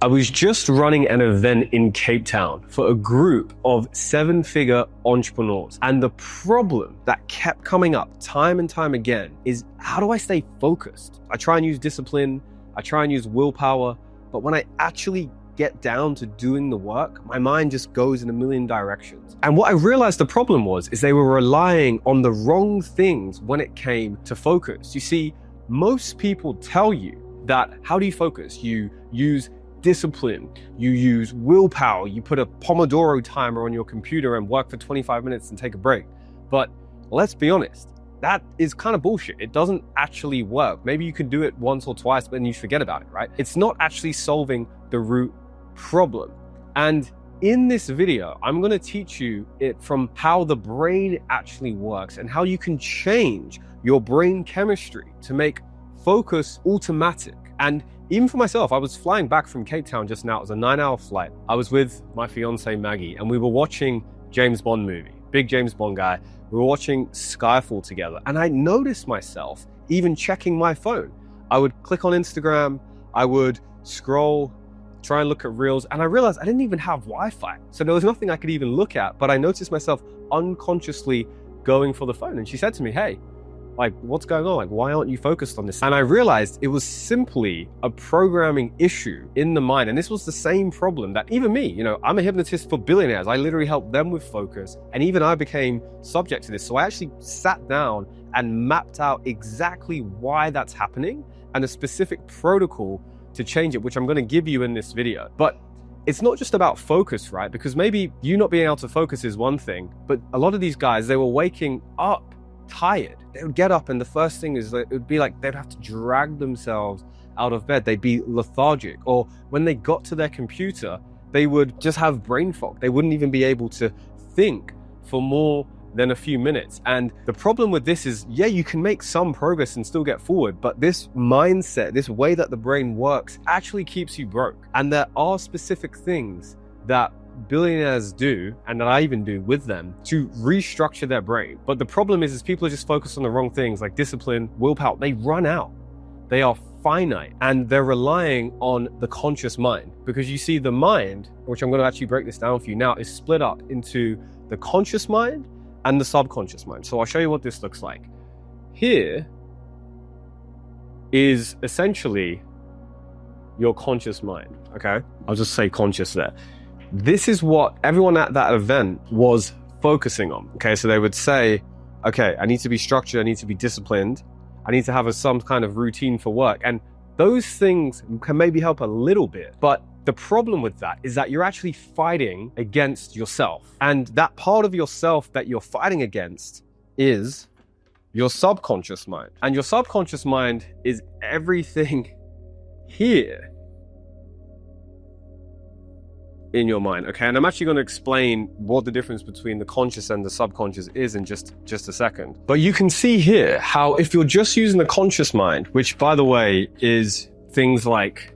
I was just running an event in Cape Town for a group of 7-figure entrepreneurs. And the problem that kept coming up time and time again is, how do I stay focused? I try and use discipline, I try and use willpower, but when I actually get down to doing the work, my mind just goes in a million directions. And what I realized the problem was, is they were relying on the wrong things when it came to focus. You see, most people tell you that, how do you focus? You use discipline, you use willpower, you put a Pomodoro timer on your computer and work for 25 minutes and take a break. But let's be honest, that is kind of bullshit. It doesn't actually work. Maybe you can do it once or twice, but then you forget about it, right? It's not actually solving the root problem. And in this video, I'm going to teach you it from how the brain actually works and how you can change your brain chemistry to make focus automatic. And even for myself, I was flying back from Cape Town just now. It was a 9-hour flight. I was with my fiance Maggie, and we were watching James Bond movie. Big James Bond guy. We were watching Skyfall together, and I noticed myself even checking my phone. I would click on Instagram, I would scroll, try and look at reels, and I realized I didn't even have Wi-Fi. So there was nothing I could even look at, but I noticed myself unconsciously going for the phone. And she said to me, hey, like, what's going on? Like, why aren't you focused on this? And I realized it was simply a programming issue in the mind. And this was the same problem that even me, I'm a hypnotist for billionaires. I literally help them with focus. And even I became subject to this. So I actually sat down and mapped out exactly why that's happening and a specific protocol to change it, which I'm going to give you in this video. But it's not just about focus, right? Because maybe you not being able to focus is one thing, but a lot of these guys, they were waking up tired. They would get up and the first thing is that it would be like they'd have to drag themselves out of bed. They'd be lethargic, or when they got to their computer, they would just have brain fog. They wouldn't even be able to think for more than a few minutes. And the problem with this is, yeah, you can make some progress and still get forward, but this mindset, this way that the brain works actually keeps you broke. And there are specific things that billionaires do, and that I even do with them, to restructure their brain. But the problem is people are just focused on the wrong things, like discipline, willpower. They run out. They are finite, and they're relying on the conscious mind. Because you see, the mind, which I'm going to actually break this down for you now, is split up into the conscious mind and the subconscious mind. So I'll show you what this looks like. Here is essentially your conscious mind, okay? I'll just say conscious there. This is what everyone at that event was focusing on, okay? So they would say, okay, I need to be structured, I need to be disciplined, I need to have some kind of routine for work. And those things can maybe help a little bit, but the problem with that is that you're actually fighting against yourself. And that part of yourself that you're fighting against is your subconscious mind. And your subconscious mind is everything here in your mind, okay? And I'm actually going to explain what the difference between the conscious and the subconscious is in just a second. But you can see here how if you're just using the conscious mind, which by the way is things like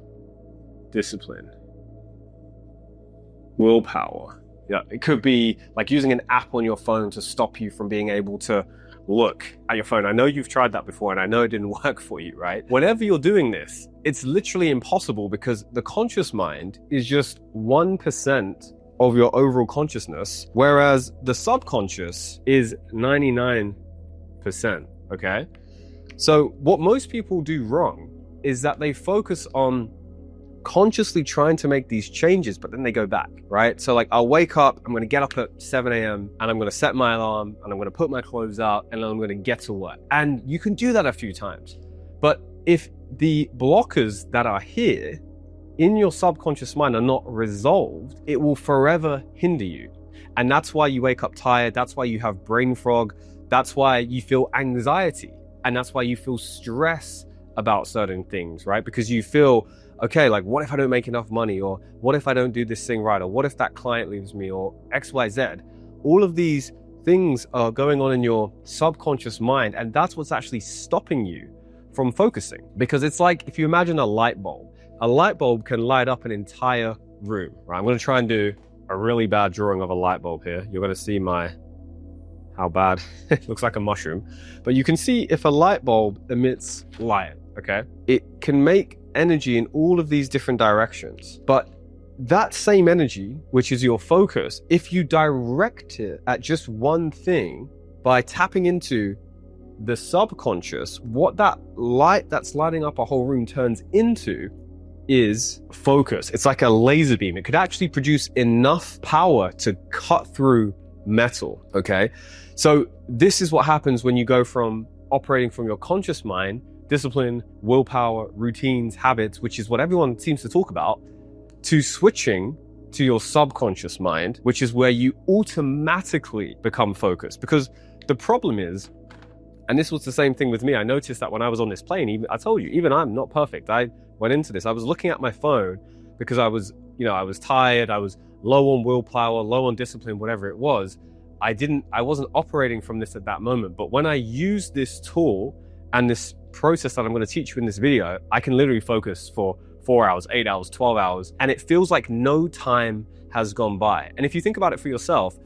discipline, willpower, yeah, it could be like using an app on your phone to stop you from being able to look at your phone. I know you've tried that before and I know it didn't work for you, right? Whenever you're doing this, it's literally impossible because the conscious mind is just 1% of your overall consciousness, whereas the subconscious is 99%, okay? So what most people do wrong is that they focus on consciously trying to make these changes, but then they go back, right? So like, I'll wake up, I'm going to get up at 7 a.m. and I'm going to set my alarm and I'm going to put my clothes out and I'm going to get to work. And you can do that a few times. But if the blockers that are here in your subconscious mind are not resolved, it will forever hinder you. And that's why you wake up tired. That's why you have brain fog. That's why you feel anxiety. And that's why you feel stress about certain things, right? Because you feel, okay, like, what if I don't make enough money? Or what if I don't do this thing right? Or what if that client leaves me? Or X, Y, Z. All of these things are going on in your subconscious mind. And that's what's actually stopping you from focusing. Because it's like, if you imagine a light bulb can light up an entire room, right? I'm going to try and do a really bad drawing of a light bulb here. You're going to see how bad it looks, like a mushroom. But you can see if a light bulb emits light, okay, it can make energy in all of these different directions. But that same energy, which is your focus, if you direct it at just one thing by tapping into the subconscious, what that light that's lighting up a whole room turns into is focus. It's like a laser beam. It could actually produce enough power to cut through metal, okay? So this is what happens when you go from operating from your conscious mind, discipline, willpower, routines, habits, which is what everyone seems to talk about, to switching to your subconscious mind, which is where you automatically become focused. Because the problem is, and this was the same thing with me, I noticed that when I was on this plane, even I told you, even I'm not perfect. I went into this, I was looking at my phone because I was tired, I was low on willpower, low on discipline, whatever it was. I wasn't operating from this at that moment. But when I use this tool and this process that I'm going to teach you in this video, I can literally focus for 4 hours, 8 hours, 12 hours, and it feels like no time has gone by. And if you think about it for yourself,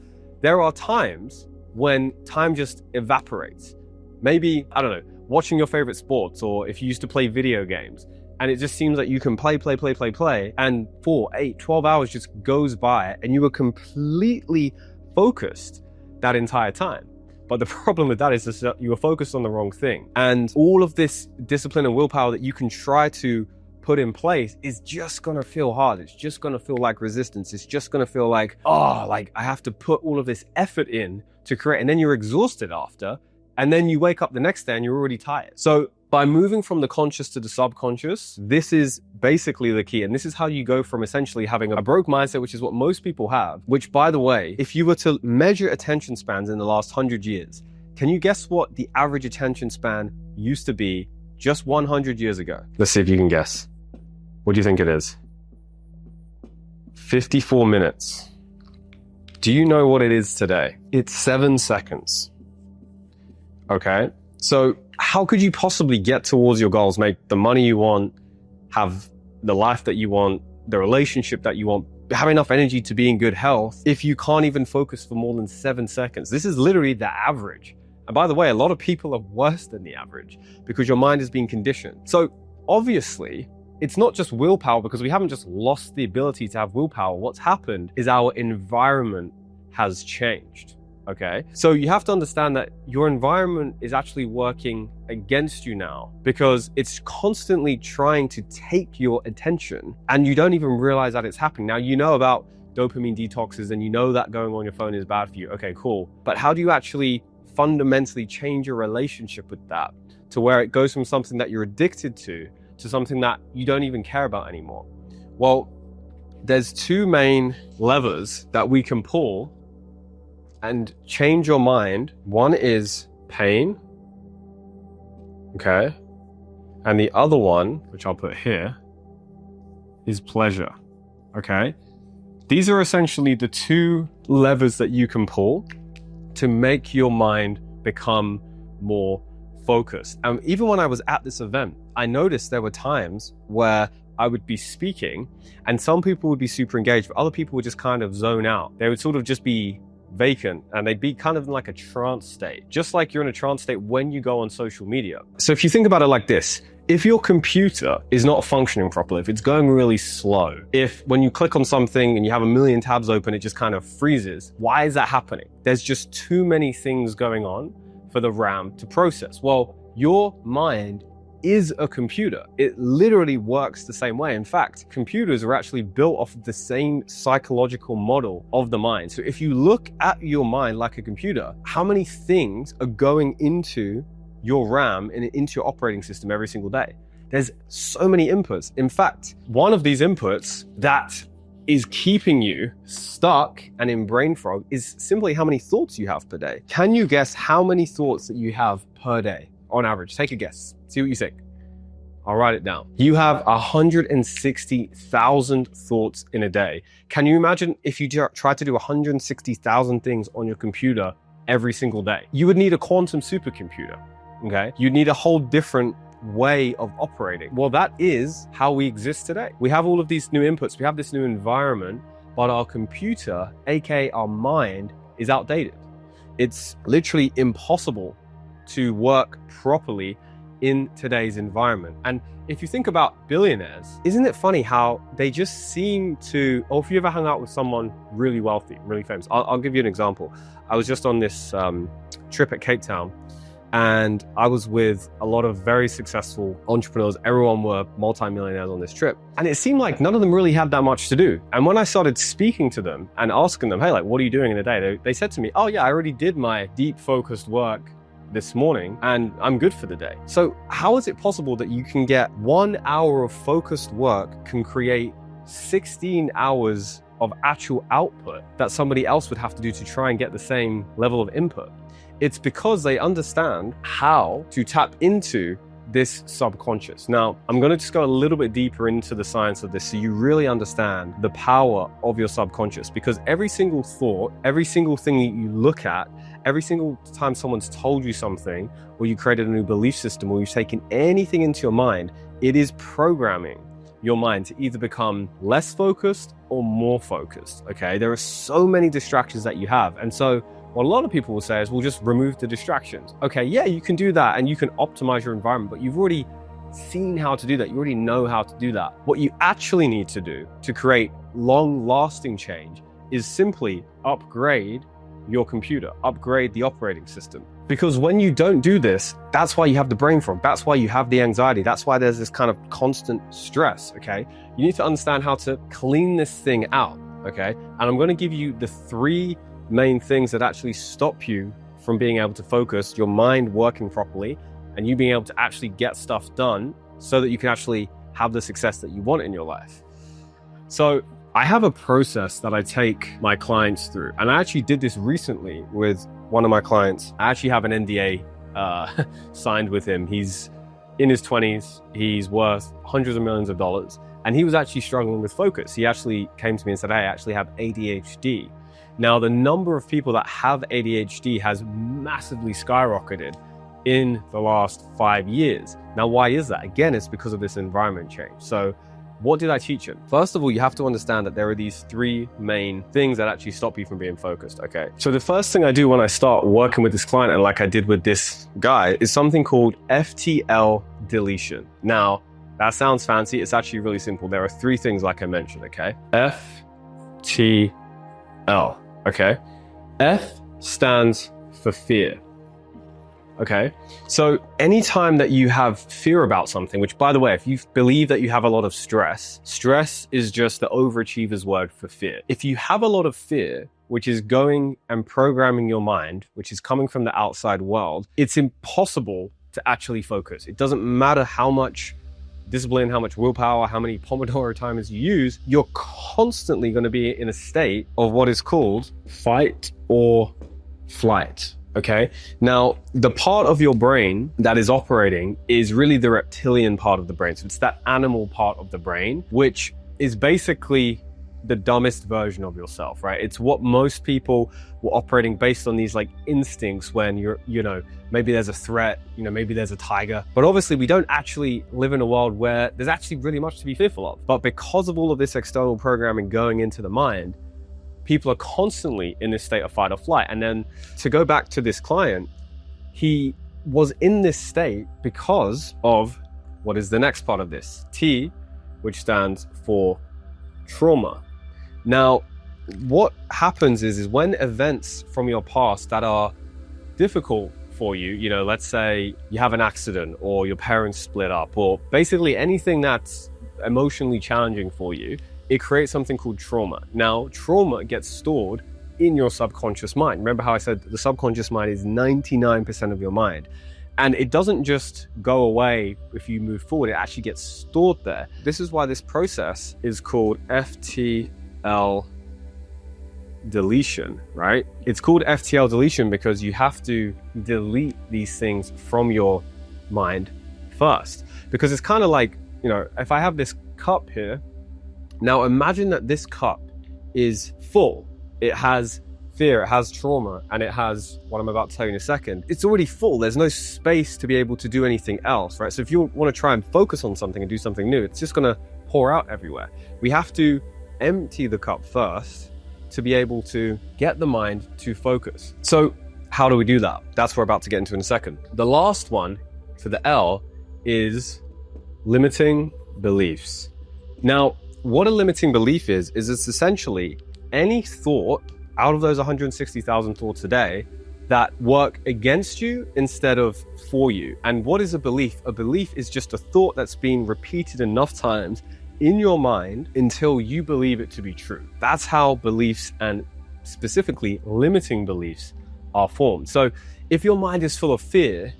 there are times when time just evaporates. Maybe, I don't know, watching your favorite sports, or if you used to play video games, and it just seems like you can play, and 4, 8, 12 hours just goes by and you were completely focused that entire time. But the problem with that is that you were focused on the wrong thing. And all of this discipline and willpower that you can try to put in place is just gonna feel hard. It's just gonna feel like resistance. It's just gonna feel like, I have to put all of this effort in to create, and then you're exhausted after, and then you wake up the next day and you're already tired. So by moving from the conscious to the subconscious, this is basically the key. And this is how you go from essentially having a broke mindset, which is what most people have, which, by the way, if you were to measure attention spans in the last 100 years, can you guess what the average attention span used to be just 100 years ago? Let's see if you can guess. What do you think it is? 54 minutes. Do you know what it is today? It's 7 seconds. Okay, so how could you possibly get towards your goals, make the money you want, have the life that you want, the relationship that you want, have enough energy to be in good health, if you can't even focus for more than 7 seconds? This is literally the average. And by the way, a lot of people are worse than the average because your mind is being conditioned. So obviously, it's not just willpower, because we haven't just lost the ability to have willpower. What's happened is our environment has changed. Okay, so you have to understand that your environment is actually working against you now, because it's constantly trying to take your attention and you don't even realize that it's happening. Now, you know about dopamine detoxes and you know that going on your phone is bad for you. Okay, cool. But how do you actually fundamentally change your relationship with that to where it goes from something that you're addicted to something that you don't even care about anymore? Well, there's two main levers that we can pull and change your mind. One is pain, okay? And the other one, which I'll put here, is pleasure, okay? These are essentially the two levers that you can pull to make your mind become more focused. And even when I was at this event, I noticed there were times where I would be speaking and some people would be super engaged, but other people would just kind of zone out. They would sort of just be vacant and they'd be kind of in like a trance state, just like you're in a trance state when you go on social media. So if you think about it like this, if your computer is not functioning properly, if it's going really slow, if when you click on something and you have a million tabs open, it just kind of freezes, why is that happening? There's just too many things going on for the RAM to process. Well, your mind is a computer. It literally works the same way. In fact, computers are actually built off of the same psychological model of the mind. So if you look at your mind like a computer, how many things are going into your RAM and into your operating system every single day? There's so many inputs. In fact, one of these inputs that is keeping you stuck and in brain fog is simply how many thoughts you have per day. Can you guess how many thoughts that you have per day on average? Take a guess. See what you think. I'll write it down. You have 160,000 thoughts in a day. Can you imagine if you tried to do 160,000 things on your computer every single day? You would need a quantum supercomputer, okay? You'd need a whole different way of operating. Well, that is how we exist today. We have all of these new inputs. We have this new environment, but our computer, aka our mind, is outdated. It's literally impossible to work properly in today's environment. And if you think about billionaires, isn't it funny how they just seem to, or if you ever hung out with someone really wealthy, really famous, I'll give you an example. I was just on this trip at Cape Town, and I was with a lot of very successful entrepreneurs. Everyone were multimillionaires on this trip. And it seemed like none of them really had that much to do. And when I started speaking to them and asking them, hey, like, what are you doing in a day? They said to me, oh yeah, I already did my deep focused work this morning and I'm good for the day. So how is it possible that you can get 1 hour of focused work can create 16 hours of actual output that somebody else would have to do to try and get the same level of input? It's because they understand how to tap into this subconscious. Now, I'm going to just go a little bit deeper into the science of this so you really understand the power of your subconscious, because every single thought, every single thing that you look at, every single time someone's told you something, or you created a new belief system, or you've taken anything into your mind, it is programming your mind to either become less focused or more focused, okay? There are so many distractions that you have. And so what a lot of people will say is, we'll just remove the distractions. Okay, yeah, you can do that and you can optimize your environment, but you've already seen how to do that. You already know how to do that. What you actually need to do to create long-lasting change is simply upgrade your computer, upgrade the operating system. Because when you don't do this, that's why you have the brain fog. That's why you have the anxiety. That's why there's this kind of constant stress, okay? You need to understand how to clean this thing out, okay? And I'm going to give you the 3 main things that actually stop you from being able to focus, your mind working properly, and you being able to actually get stuff done so that you can actually have the success that you want in your life. So I have a process that I take my clients through, and I actually did this recently with one of my clients. I actually have an NDA signed with him. He's in his 20s, he's worth hundreds of millions of dollars, and he was actually struggling with focus. He actually came to me and said, hey, I actually have ADHD. Now, the number of people that have ADHD has massively skyrocketed in the last 5 years. Now, why is that? Again, it's because of this environment change. So what did I teach him? First of all, you have to understand that there are these 3 main things that actually stop you from being focused, okay? So the first thing I do when I start working with this client, and like I did with this guy, is something called FTL deletion. Now, that sounds fancy. It's actually really simple. There are 3 things like I mentioned, okay? FTL. Okay, F stands for fear. Okay, so anytime that you have fear about something, which by the way, if you believe that you have a lot of stress, stress is just the overachiever's word for fear. If you have a lot of fear, which is going and programming your mind, which is coming from the outside world, it's impossible to actually focus. It doesn't matter how much discipline, how much willpower, how many Pomodoro timers you use, you're constantly going to be in a state of what is called fight or flight. Okay. Now, the part of your brain that is operating is really the reptilian part of the brain. So it's that animal part of the brain, which is basically the dumbest version of yourself, right? It's what most people were operating based on these like instincts when you're, maybe there's a threat, maybe there's a tiger. But obviously we don't actually live in a world where there's actually really much to be fearful of. But because of all of this external programming going into the mind, people are constantly in this state of fight or flight. And then to go back to this client, he was in this state because of what is the next part of this? T, which stands for trauma. Now, what happens is when events from your past that are difficult for you, let's say you have an accident or your parents split up, or basically anything that's emotionally challenging for you, it creates something called trauma. Now, trauma gets stored in your subconscious mind. Remember how I said the subconscious mind is 99% of your mind. And it doesn't just go away if you move forward, it actually gets stored there. This is why this process is called FTL deletion, right? It's called FTL deletion because you have to delete these things from your mind first. Because it's kind of like, if I have this cup here, now imagine that this cup is full. It has fear, it has trauma, and it has what I'm about to tell you in a second. It's already full. There's no space to be able to do anything else, right? So if you want to try and focus on something and do something new, it's just going to pour out everywhere. We have to empty the cup first to be able to get the mind to focus. So how do we do that? That's what we're about to get into in a second. The last one for the L is limiting beliefs. Now, what a limiting belief is it's essentially any thought out of those 160,000 thoughts a day that work against you instead of for you. And what is a belief? A belief is just a thought that's been repeated enough times in your mind until you believe it to be true. That's how beliefs, and specifically limiting beliefs, are formed. So if your mind is full of fear,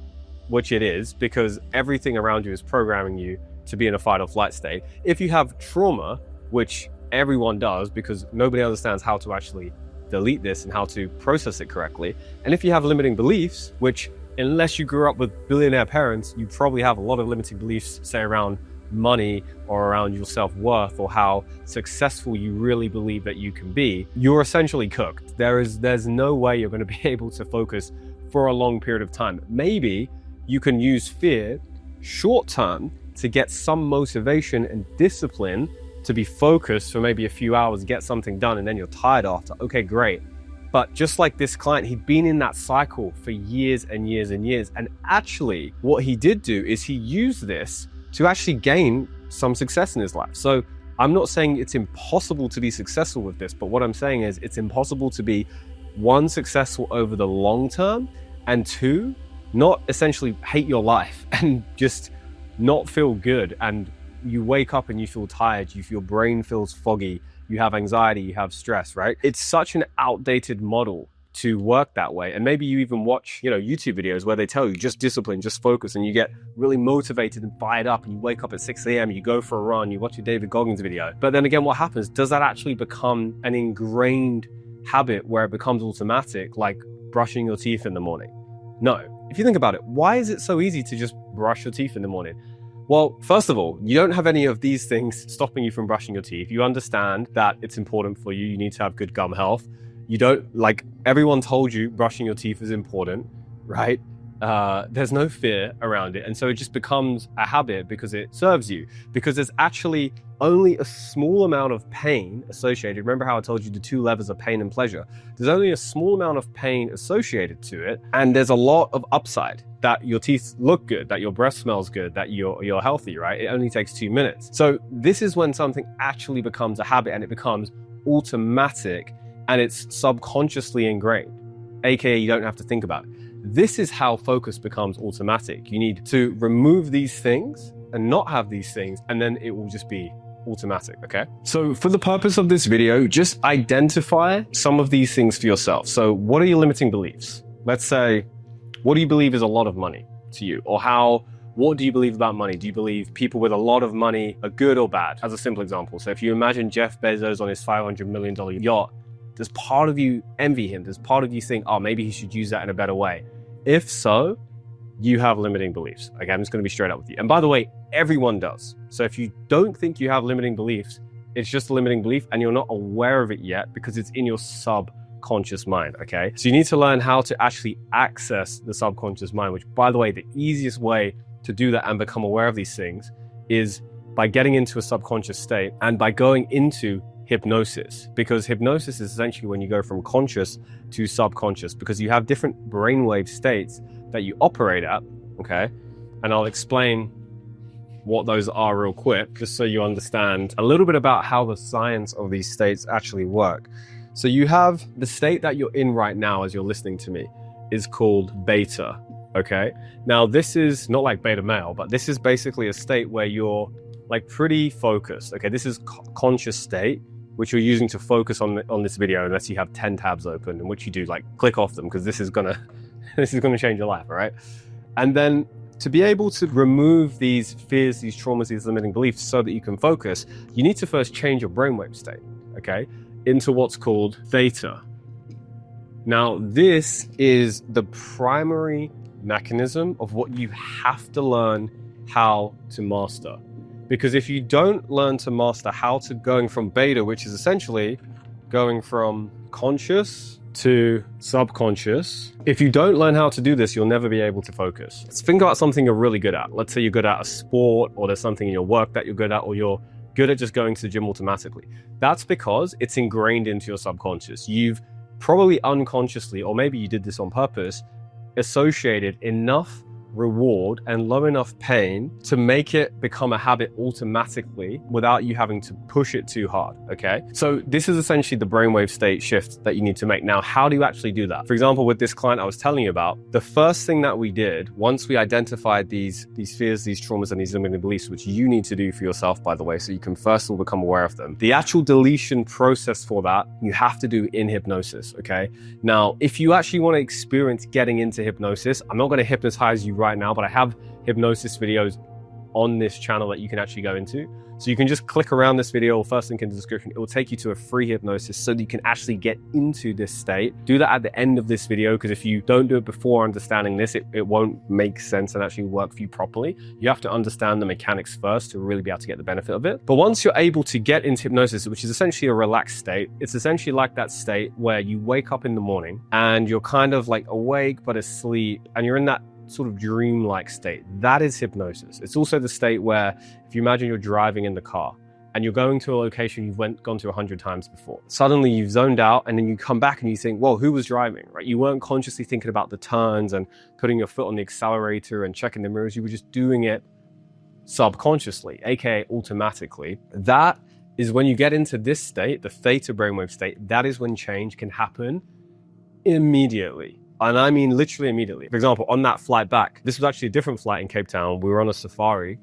which it is because everything around you is programming you to be in a fight or flight state. If you have trauma, which everyone does because nobody understands how to actually delete this and how to process it correctly. And if you have limiting beliefs, which unless you grew up with billionaire parents, you probably have a lot of limiting beliefs, say around money or around your self-worth or how successful you really believe that you can be, you're essentially cooked. There's no way you're going to be able to focus for a long period of time. Maybe you can use fear short term to get some motivation and discipline to be focused for maybe a few hours, get something done, and then you're tired after. Okay, great. But just like this client, he'd been in that cycle for years and years and years. And actually, what he did do is he used this to actually gain some success in his life. So I'm not saying it's impossible to be successful with this, but what I'm saying is it's impossible to be, one, successful over the long term, and two, not essentially hate your life and just not feel good, and you wake up and you feel tired, your brain feels foggy, you have anxiety, you have stress, right? It's such an outdated model to work that way. And maybe you even watch, YouTube videos where they tell you just discipline, just focus, and you get really motivated and fired up, and you wake up at 6 a.m, you go for a run, you watch your David Goggins video. But then again, what happens? Does that actually become an ingrained habit where it becomes automatic, like brushing your teeth in the morning? No. If you think about it, why is it so easy to just brush your teeth in the morning? Well, first of all, you don't have any of these things stopping you from brushing your teeth. You understand that it's important for you. You need to have good gum health. You don't, like, everyone told you brushing your teeth is important, right? There's no fear around it. And so it just becomes a habit because it serves you, because there's actually only a small amount of pain associated. Remember how I told you the two levels of pain and pleasure? There's only a small amount of pain associated to it. And there's a lot of upside, that your teeth look good, that your breath smells good, that you're healthy, right? It only takes 2 minutes. So this is when something actually becomes a habit and it becomes automatic and it's subconsciously ingrained, AKA you don't have to think about it. This is how focus becomes automatic. You need to remove these things and not have these things, and then it will just be automatic, okay? So for the purpose of this video, just identify some of these things for yourself. So what are your limiting beliefs? Let's say, what do you believe is a lot of money to you? Or what do you believe about money? Do you believe people with a lot of money are good or bad? As a simple example. So if you imagine Jeff Bezos on his $500 million yacht, does part of you envy him? Does part of you think, oh, maybe he should use that in a better way? If so, you have limiting beliefs. Okay, I'm just going to be straight up with you. And by the way, everyone does. So if you don't think you have limiting beliefs, it's just a limiting belief and you're not aware of it yet because it's in your subconscious mind, okay? So you need to learn how to actually access the subconscious mind, which, by the way, the easiest way to do that and become aware of these things is by getting into a subconscious state and by going into hypnosis, because hypnosis is essentially when you go from conscious to subconscious, because you have different brainwave states that you operate at, okay? And I'll explain what those are real quick, just so you understand a little bit about how the science of these states actually work. So you have the state that you're in right now as you're listening to me is called beta, okay? Now this is not like beta male, but this is basically a state where you're like pretty focused, okay? This is conscious state, which you're using to focus on this video, unless you have 10 tabs open, in which you do like click off them, because this is gonna change your life, all right? And then to be able to remove these fears, these traumas, these limiting beliefs so that you can focus, you need to first change your brainwave state, okay, into what's called theta. Now, this is the primary mechanism of what you have to learn how to master. Because if you don't learn to master how to going from beta, which is essentially going from conscious to subconscious, if you don't learn how to do this, you'll never be able to focus. Let's think about something you're really good at. Let's say you're good at a sport, or there's something in your work that you're good at, or you're good at just going to the gym automatically. That's because it's ingrained into your subconscious. You've probably unconsciously, or maybe you did this on purpose, associated enough reward and low enough pain to make it become a habit automatically without you having to push it too hard, okay? So this is essentially the brainwave state shift that you need to make. Now, how do you actually do that? For example, with this client I was telling you about, the first thing that we did, once we identified these fears, these traumas, and these limiting beliefs, which you need to do for yourself, by the way, so you can first of all become aware of them. The actual deletion process for that, you have to do in hypnosis, okay? Now, if you actually want to experience getting into hypnosis, I'm not going to hypnotize you right now, but I have hypnosis videos on this channel that you can actually go into. So you can just click around this video, first link in the description. It will take you to a free hypnosis so that you can actually get into this state. Do that at the end of this video, because if you don't do it before understanding this, it won't make sense and actually work for you properly. You have to understand the mechanics first to really be able to get the benefit of it. But once you're able to get into hypnosis, which is essentially a relaxed state, it's essentially like that state where you wake up in the morning and you're kind of like awake but asleep, and you're in that sort of dream-like state. That is hypnosis. It's also the state where, if you imagine you're driving in the car and you're going to a location you've gone to 100 times before. Suddenly you've zoned out, and then you come back and you think, well, who was driving, right? You weren't consciously thinking about the turns and putting your foot on the accelerator and checking the mirrors. You were just doing it subconsciously, aka automatically. That is when you get into this state, the theta brainwave state. That is when change can happen immediately. And I mean literally immediately. For example, on that flight back, this was actually a different flight in Cape Town. We were on a safari,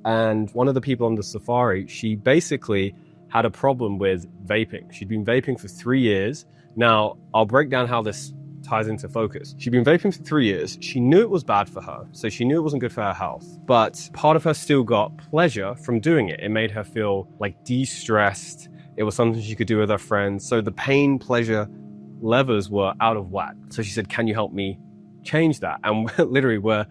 and one of the people on the safari, she basically had a problem with vaping. She'd been vaping for 3 years. Now, I'll break down how this ties into focus. She'd been vaping for 3 years. She knew it was bad for her, so she knew it wasn't good for her health. But part of her still got pleasure from doing it. It made her feel like de-stressed. It was something she could do with her friends. So the pain, pleasure levers were out of whack. So she said, can you help me change that? And literally, we're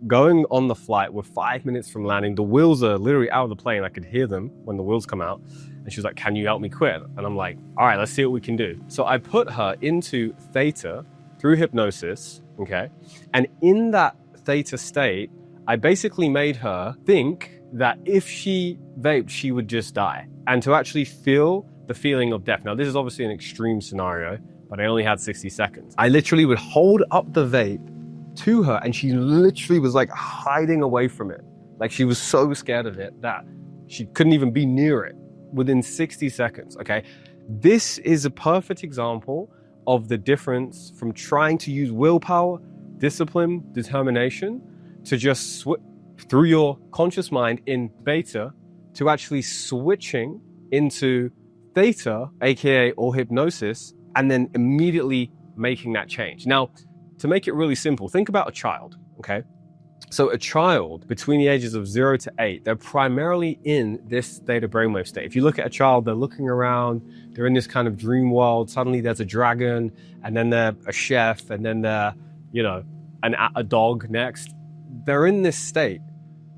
going on the flight. We're 5 minutes from landing. The wheels are literally out of the plane. I could hear them when the wheels come out. And she was like, can you help me quit? And I'm like, all right, let's see what we can do. So I put her into theta through hypnosis, okay? And in that theta state, I basically made her think that if she vaped, she would just die. And to actually feel the feeling of death. Now, this is obviously an extreme scenario, but I only had 60 seconds. I literally would hold up the vape to her, and she literally was like hiding away from it. Like, she was so scared of it that she couldn't even be near it within 60 seconds, okay? This is a perfect example of the difference from trying to use willpower, discipline, determination, to just through your conscious mind in beta, to actually switching into theta, aka or hypnosis, and then immediately making that change. Now, to make it really simple, think about a child, okay? So a child between the ages of 0 to 8, they're primarily in this theta brainwave state. If you look at a child, they're looking around, they're in this kind of dream world. Suddenly there's a dragon, and then they're a chef, and then they're, you know, a dog next. They're in this state,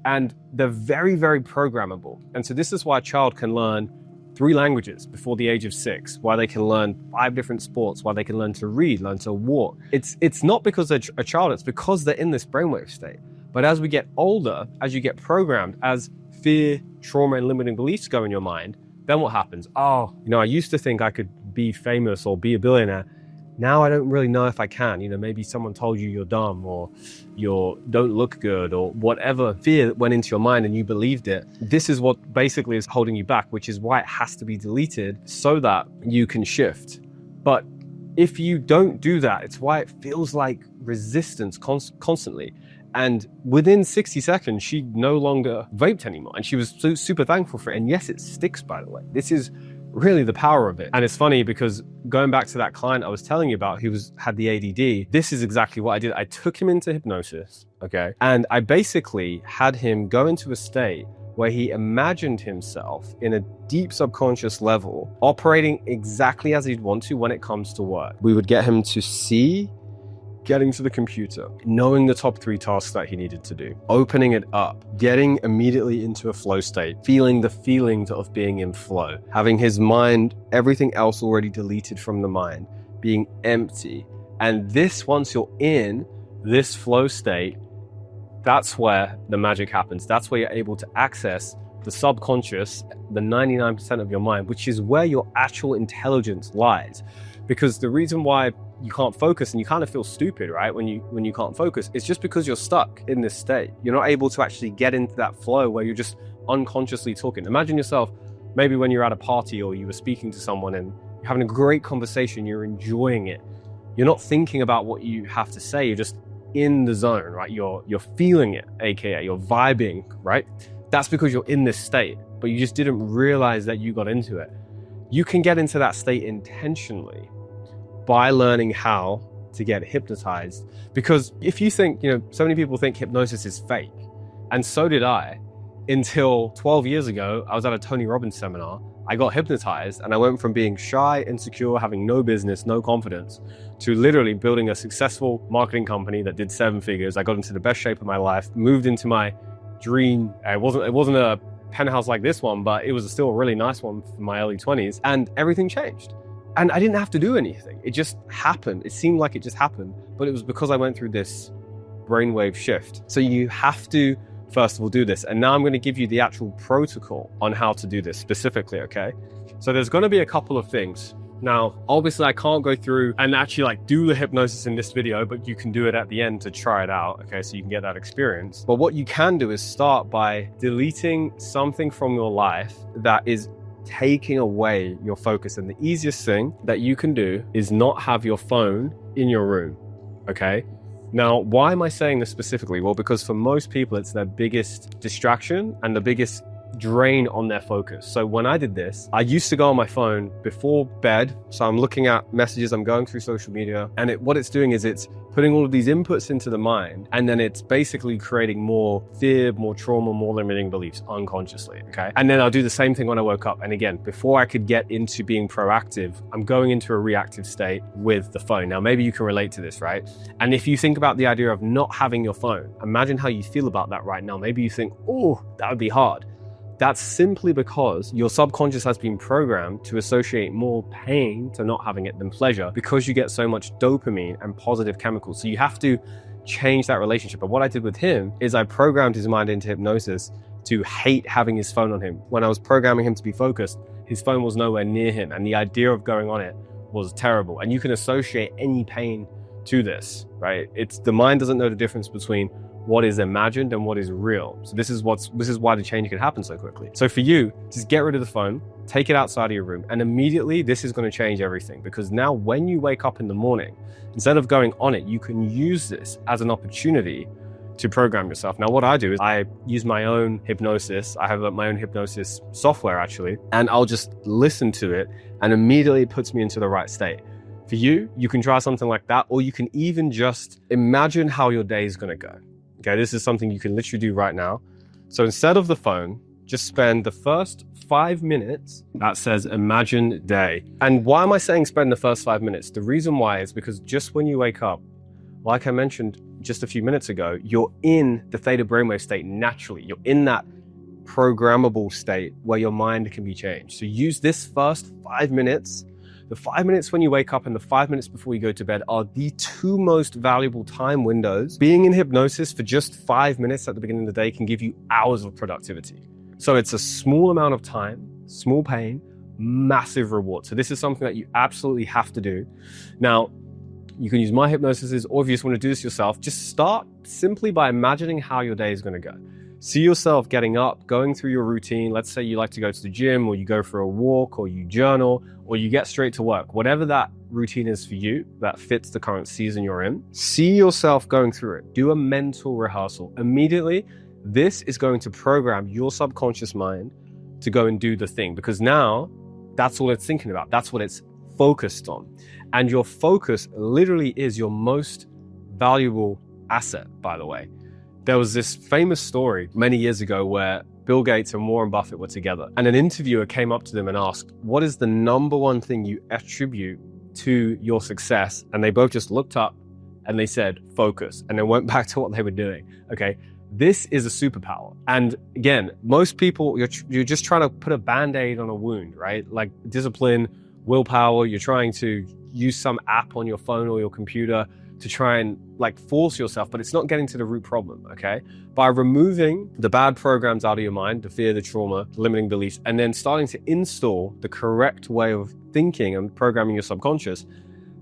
and they're very, very programmable. And so this is why a child can learn 3 languages before the age of 6, why they can learn 5 different sports, why they can learn to read, learn to walk. It's not because they're a child, it's because they're in this brainwave state. But as we get older, as you get programmed, as fear, trauma, and limiting beliefs go in your mind, then what happens? Oh, you know, I used to think I could be famous or be a billionaire. Now I don't really know if I can. You know, maybe someone told you you're dumb, or you don't look good, or whatever fear that went into your mind and you believed it. This is what basically is holding you back, which is why it has to be deleted so that you can shift. But if you don't do that, it's why it feels like resistance constantly. And within 60 seconds, she no longer vaped anymore. And she was super thankful for it. And yes, it sticks, by the way. This is really the power of it. And it's funny because going back to that client I was telling you about who had the ADD, this is exactly what I did. I took him into hypnosis, okay? And I basically had him go into a state where he imagined himself in a deep subconscious level, operating exactly as he'd want to when it comes to work. We would get him to see getting to the computer, knowing the top 3 tasks that he needed to do, opening it up, getting immediately into a flow state, feeling the feelings of being in flow, having his mind, everything else already deleted from the mind, being empty. And this, once you're in this flow state, that's where the magic happens. That's where you're able to access the subconscious, the 99% of your mind, which is where your actual intelligence lies. Because the reason why you can't focus and you kind of feel stupid, right? When you can't focus, it's just because you're stuck in this state. You're not able to actually get into that flow where you're just unconsciously talking. Imagine yourself, maybe when you're at a party or you were speaking to someone and you're having a great conversation, you're enjoying it. You're not thinking about what you have to say. You're just in the zone, right? You're feeling it, AKA you're vibing, right? That's because you're in this state, but you just didn't realize that you got into it. You can get into that state intentionally by learning how to get hypnotized. Because if you think, so many people think hypnosis is fake, and so did I, until 12 years ago, I was at a Tony Robbins seminar. I got hypnotized and I went from being shy, insecure, having no business, no confidence, to literally building a successful marketing company that did 7 figures. I got into the best shape of my life, moved into my dream. It wasn't a penthouse like this one, but it was still a really nice one for my early 20s, and everything changed. And I didn't have to do anything. It just happened. It seemed like it just happened, but it was because I went through this brainwave shift. So you have to, first of all, do this. And now I'm going to give you the actual protocol on how to do this specifically, okay? So there's going to be a couple of things. Now, obviously I can't go through and actually do the hypnosis in this video, but you can do it at the end to try it out, okay? So you can get that experience. But what you can do is start by deleting something from your life that is taking away your focus. And the easiest thing that you can do is not have your phone in your room, okay? Now, why am I saying this specifically? Well, because for most people, it's their biggest distraction and the biggest drain on their focus. So when I did this, I used to go on my phone before bed. So I'm looking at messages, I'm going through social media, and what it's doing is it's putting all of these inputs into the mind, and then it's basically creating more fear, more trauma, more limiting beliefs unconsciously, okay? And then I'll do the same thing when I woke up. And again, before I could get into being proactive, I'm going into a reactive state with the phone. Now, maybe you can relate to this, right? And if you think about the idea of not having your phone, imagine how you feel about that right now. Maybe you think, oh, that would be hard. That's simply because your subconscious has been programmed to associate more pain to not having it than pleasure, because you get so much dopamine and positive chemicals. So you have to change that relationship. But what I did with him is I programmed his mind into hypnosis to hate having his phone on him. When I was programming him to be focused, his phone was nowhere near him, and the idea of going on it was terrible. And you can associate any pain to this, right? The mind doesn't know the difference between what is imagined and what is real. So this is why the change can happen so quickly. So for you, just get rid of the phone, take it outside of your room, and immediately this is going to change everything, because now when you wake up in the morning, instead of going on it, you can use this as an opportunity to program yourself. Now, what I do is I use my own hypnosis. I have my own hypnosis software actually, and I'll just listen to it, and immediately it puts me into the right state. For you, you can try something like that, or you can even just imagine how your day is going to go. Okay, this is something you can literally do right now. So instead of the phone, just spend the first 5 minutes that says imagine day. And why am I saying spend the first 5 minutes? The reason why is because just when you wake up, like I mentioned just a few minutes ago, you're in the theta brainwave state naturally. You're in that programmable state where your mind can be changed. So use this first 5 minutes. The 5 minutes when you wake up and the 5 minutes before you go to bed are the 2 most valuable time windows. Being in hypnosis for just 5 minutes at the beginning of the day can give you hours of productivity. So it's a small amount of time, small pain, massive reward. So this is something that you absolutely have to do. Now, you can use my hypnosis, or if you just want to do this yourself, just start simply by imagining how your day is going to go. See yourself getting up, going through your routine. Let's say you like to go to the gym, or you go for a walk, or you journal, or you get straight to work. Whatever that routine is for you that fits the current season you're in, see yourself going through it. Do a mental rehearsal. Immediately, this is going to program your subconscious mind to go and do the thing, because now that's all it's thinking about. That's what it's focused on. And your focus literally is your most valuable asset, by the way. There was this famous story many years ago where Bill Gates and Warren Buffett were together, and an interviewer came up to them and asked, what is the number one thing you attribute to your success? And they both just looked up and they said, focus, and then went back to what they were doing. Okay, this is a superpower. And again, most people, you're just trying to put a band-aid on a wound, right? Like discipline, willpower, you're trying to use some app on your phone or your computer to try and like force yourself, but it's not getting to the root problem, okay? By removing the bad programs out of your mind, the fear, the trauma, the limiting beliefs, and then starting to install the correct way of thinking and programming your subconscious,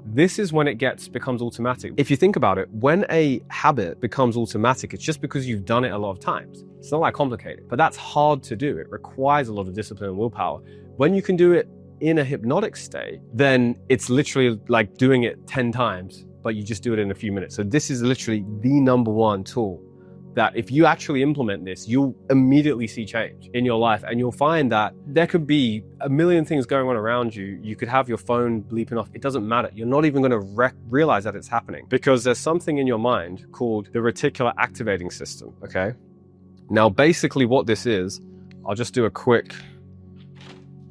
this is when it becomes automatic. If you think about it, when a habit becomes automatic, it's just because you've done it a lot of times. It's not that complicated, but that's hard to do. It requires a lot of discipline and willpower. When you can do it in a hypnotic state, then it's literally like doing it 10 times, but you just do it in a few minutes. So this is literally the number one tool that if you actually implement this, you'll immediately see change in your life. And you'll find that there could be a million things going on around you. You could have your phone bleeping off. It doesn't matter. You're not even going to realize that it's happening because there's something in your mind called the reticular activating system, okay? Now, basically what this is, I'll just do a quick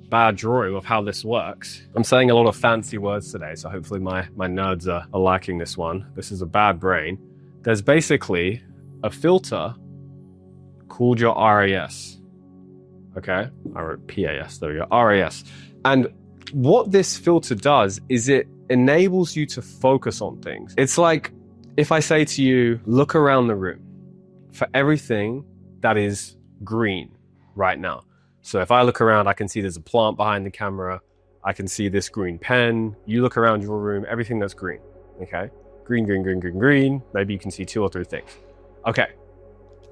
bad drawing of how this works. I'm saying a lot of fancy words today, so hopefully my nerds are liking this one. This is a bad brain. There's basically a filter called your RAS. Okay, I wrote PAS, there we go, RAS. And what this filter does is it enables you to focus on things. It's like if I say to you, look around the room for everything that is green right now. So if I look around, I can see there's a plant behind the camera. I can see this green pen. You look around your room, everything that's green, okay? Green, green, green, green, green. Maybe you can see 2 or 3 things. Okay,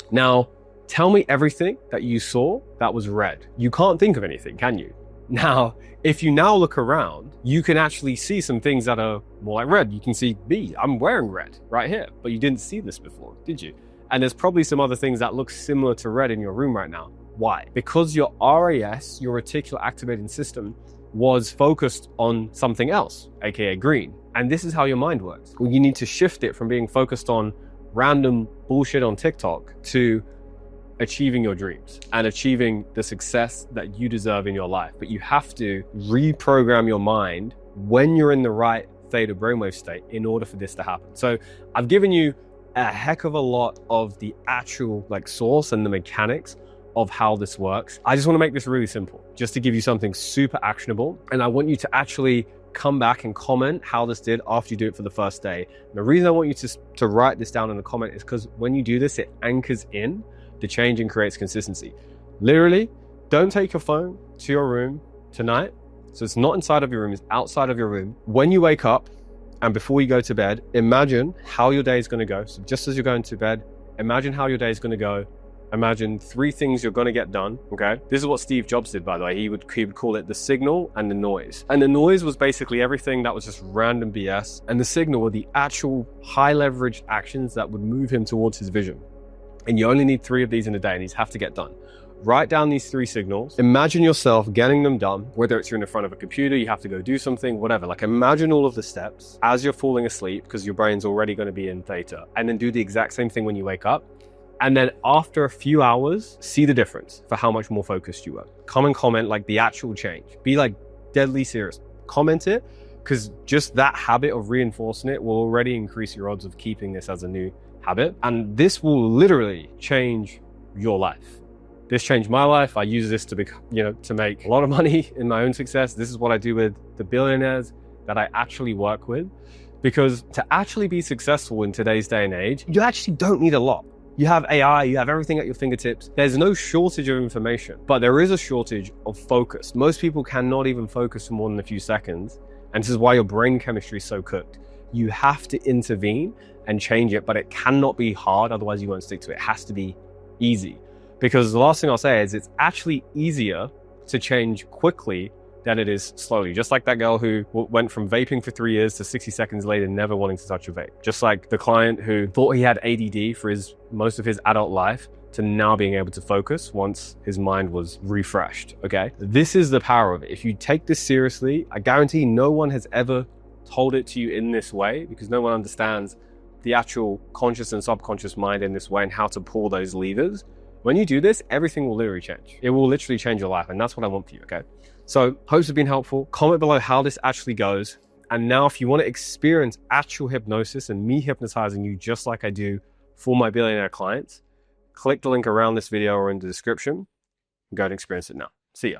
now tell me everything that you saw that was red. You can't think of anything, can you? Now, if you now look around, you can actually see some things that are more like red. You can see me, I'm wearing red right here, but you didn't see this before, did you? And there's probably some other things that look similar to red in your room right now. Why? Because your RAS, your reticular activating system, was focused on something else, aka green. And this is how your mind works. You need to shift it from being focused on random bullshit on TikTok to achieving your dreams and achieving the success that you deserve in your life. But you have to reprogram your mind when you're in the right theta brainwave state in order for this to happen. So I've given you a heck of a lot of the actual like source and the mechanics of how this works. I just want to make this really simple, just to give you something super actionable. And I want you to actually come back and comment how this did after you do it for the first day. And the reason I want you to write this down in the comment is because when you do this, it anchors in the change and creates consistency. Literally, don't take your phone to your room tonight. So it's not inside of your room, it's outside of your room. When you wake up and before you go to bed, imagine how your day is going to go. So just as you're going to bed, imagine how your day is going to go. Imagine 3 things you're going to get done, okay? This is what Steve Jobs did, by the way. He would call it the signal and the noise. And the noise was basically everything that was just random BS. And the signal were the actual high leveraged actions that would move him towards his vision. And you only need 3 of these in a day and these have to get done. Write down these 3 signals. Imagine yourself getting them done, whether it's you're in the front of a computer, you have to go do something, whatever. Like imagine all of the steps as you're falling asleep because your brain's already going to be in theta. And then do the exact same thing when you wake up. And then after a few hours, see the difference for how much more focused you were. Come and comment like the actual change. Be like deadly serious. Comment it, because just that habit of reinforcing it will already increase your odds of keeping this as a new habit. And this will literally change your life. This changed my life. I use this to make a lot of money in my own success. This is what I do with the billionaires that I actually work with. Because to actually be successful in today's day and age, you actually don't need a lot. You have AI, you have everything at your fingertips. There's no shortage of information, but there is a shortage of focus. Most people cannot even focus for more than a few seconds. And this is why your brain chemistry is so cooked. You have to intervene and change it, but it cannot be hard. Otherwise you won't stick to it. It has to be easy. Because the last thing I'll say is it's actually easier to change quickly than it is slowly. Just like that girl who went from vaping for 3 years to 60 seconds later never wanting to touch a vape. Just like the client who thought he had ADD for most of his adult life to now being able to focus once his mind was refreshed, okay? This is the power of it. If you take this seriously, I guarantee no one has ever told it to you in this way because no one understands the actual conscious and subconscious mind in this way and how to pull those levers. When you do this, everything will literally change. It will literally change your life, and that's what I want for you, okay? So, hope it's been helpful. Comment below how this actually goes. And now if you want to experience actual hypnosis and me hypnotizing you just like I do for my billionaire clients, click the link around this video or in the description. Go and experience it now. See ya.